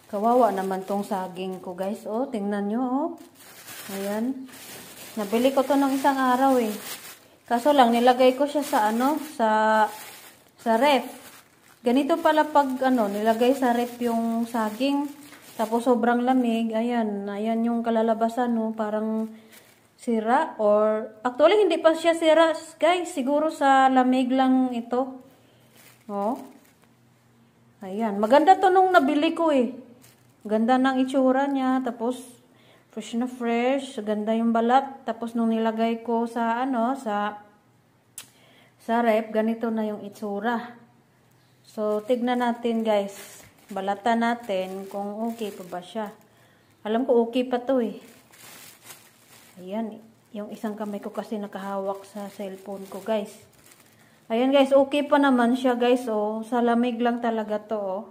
Kawawa naman tong saging ko, guys. Oh, tingnan nyo, oh. Ayan. Nabili ko to ng isang araw, eh. Kaso lang, nilagay ko siya sa, sa ref. Ganito pala pag, nilagay sa ref yung saging. Tapos, sobrang lamig. Ayan. Ayan yung kalalabasan, no. Parang sira or actually hindi pa siya sira, guys. Siguro sa lamig lang ito. Oh. Ayan, maganda to nung nabili ko eh. Ganda ng itsura niya, tapos fresh na fresh, ganda yung balat. Tapos nung nilagay ko sa sa ref, ganito na yung itsura. So tignan natin, guys. Balatan natin kung okay pa ba siya. Alam ko okay pa to eh. Ayan, yung isang kamay ko kasi nakahawak sa cellphone ko, guys. Ayan, guys, okay pa naman siya, guys, oh. Sa lamig lang talaga to, oh.